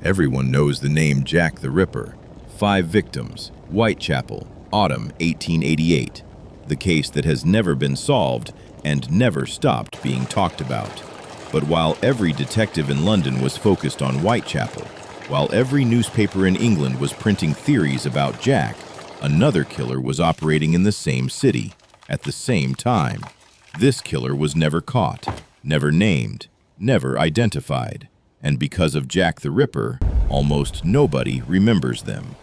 Everyone knows the name Jack the Ripper. 5 victims, Whitechapel, autumn 1888. The case that has never been solved and never stopped being talked about. But while every detective in London was focused on Whitechapel, while every newspaper in England was printing theories about Jack, another killer was operating in the same city, at the same time. This killer was never caught, never named, never identified. And because of Jack the Ripper, almost nobody remembers them.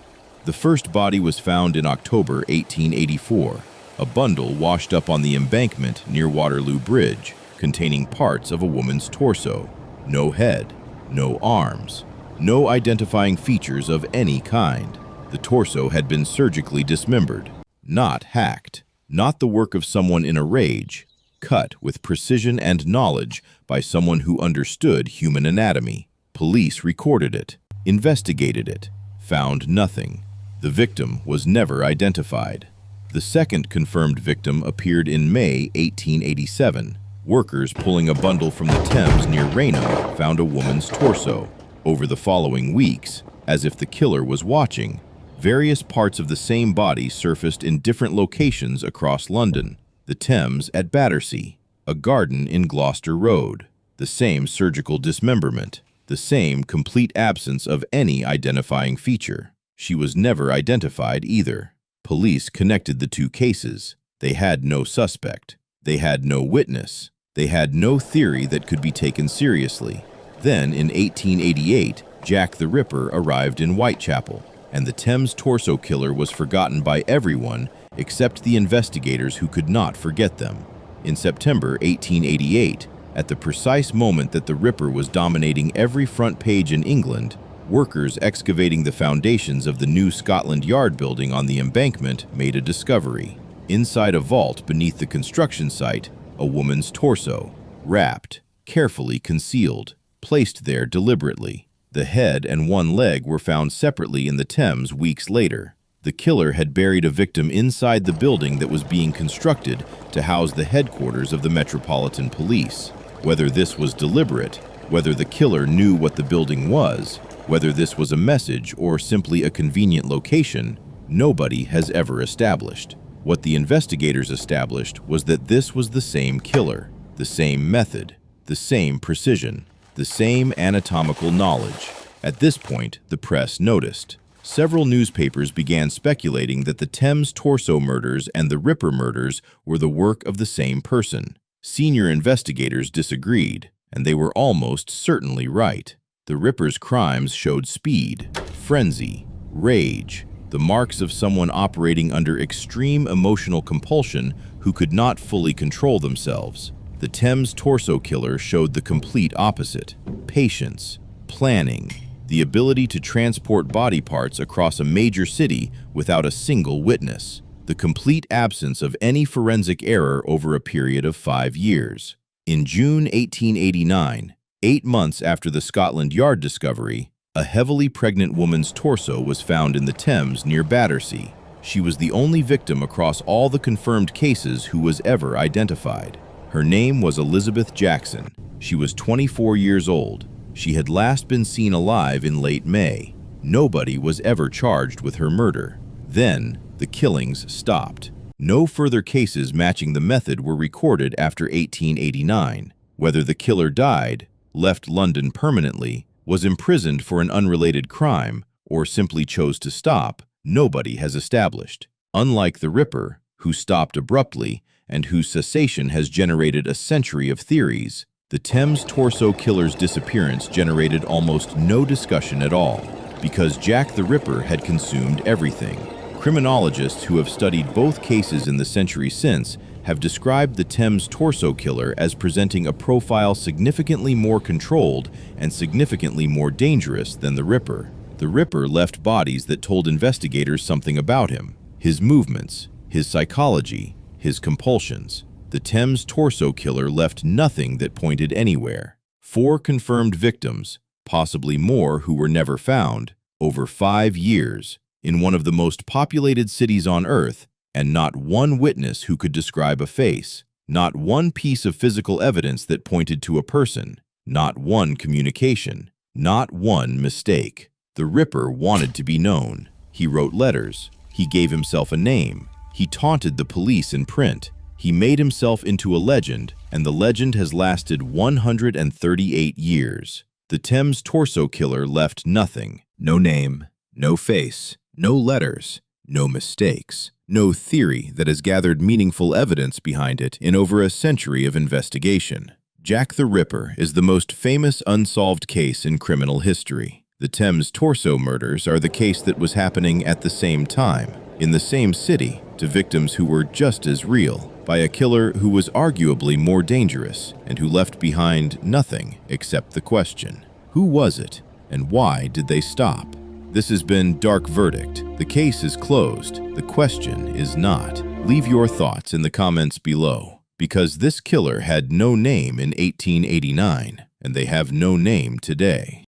The first body was found in October 1884, a bundle washed up on the embankment near Waterloo Bridge, containing parts of a woman's torso. No head, no arms, no identifying features of any kind. The torso had been surgically dismembered, not hacked, not the work of someone in a rage, cut with precision and knowledge by someone who understood human anatomy. Police recorded it, investigated it, found nothing. The victim was never identified. The second confirmed victim appeared in May 1887. Workers pulling a bundle from the Thames near Raynham found a woman's torso. Over the following weeks, as if the killer was watching, various parts of the same body surfaced in different locations across London. The Thames at Battersea, a garden in Gloucester Road, the same surgical dismemberment, the same complete absence of any identifying feature. She was never identified either. Police connected the two cases. They had no suspect. They had no witness. They had no theory that could be taken seriously. Then, in 1888, Jack the Ripper arrived in Whitechapel, and the Thames Torso Killer was forgotten by everyone except the investigators who could not forget them. In September 1888, at the precise moment that the Ripper was dominating every front page in England, workers excavating the foundations of the new Scotland Yard building on the embankment made a discovery. Inside a vault beneath the construction site, a woman's torso, wrapped, carefully concealed, placed there deliberately. The head and one leg were found separately in the Thames weeks later. The killer had buried a victim inside the building that was being constructed to house the headquarters of the Metropolitan Police. Whether this was deliberate, whether the killer knew what the building was, whether this was a message or simply a convenient location, nobody has ever established. What the investigators established was that this was the same killer, the same method, the same precision, the same anatomical knowledge. At this point, the press noticed. Several newspapers began speculating that the Thames Torso murders and the Ripper murders were the work of the same person. Senior investigators disagreed, and they were almost certainly right. The Ripper's crimes showed speed, frenzy, rage, the marks of someone operating under extreme emotional compulsion who could not fully control themselves. The Thames Torso Killer showed the complete opposite: patience, planning, the ability to transport body parts across a major city without a single witness, the complete absence of any forensic error over a period of 5 years. In June 1889, 8 months after the Scotland Yard discovery, a heavily pregnant woman's torso was found in the Thames near Battersea. She was the only victim across all the confirmed cases who was ever identified. Her name was Elizabeth Jackson. She was 24 years old. She had last been seen alive in late May. Nobody was ever charged with her murder. Then, the killings stopped. No further cases matching the method were recorded after 1889. Whether the killer died, left London permanently, was imprisoned for an unrelated crime, or simply chose to stop, nobody has established. Unlike the Ripper, who stopped abruptly and whose cessation has generated a century of theories, the Thames Torso Killer's disappearance generated almost no discussion at all, because Jack the Ripper had consumed everything. Criminologists who have studied both cases in the century since have described the Thames Torso Killer as presenting a profile significantly more controlled and significantly more dangerous than the Ripper. The Ripper left bodies that told investigators something about him: his movements, his psychology, his compulsions. The Thames Torso Killer left nothing that pointed anywhere. 4 confirmed victims, possibly more who were never found, over 5 years, in one of the most populated cities on Earth, and not one witness who could describe a face, not one piece of physical evidence that pointed to a person, not one communication, Not one mistake. The Ripper wanted to be known. He wrote letters. He gave himself a name. He taunted the police in print. He made himself into a legend, and the legend has lasted 138 years. The Thames Torso Killer left nothing. No name, no face, no letters, no mistakes, no theory that has gathered meaningful evidence behind it in over a century of investigation. Jack the Ripper is the most famous unsolved case in criminal history. The Thames Torso murders are the case that was happening at the same time, in the same city, to victims who were just as real, by a killer who was arguably more dangerous and who left behind nothing except the question: who was it, and why did they stop? This has been Dark Verdict. The case is closed. The question is not. Leave your thoughts in the comments below, because this killer had no name in 1889, and they have no name today.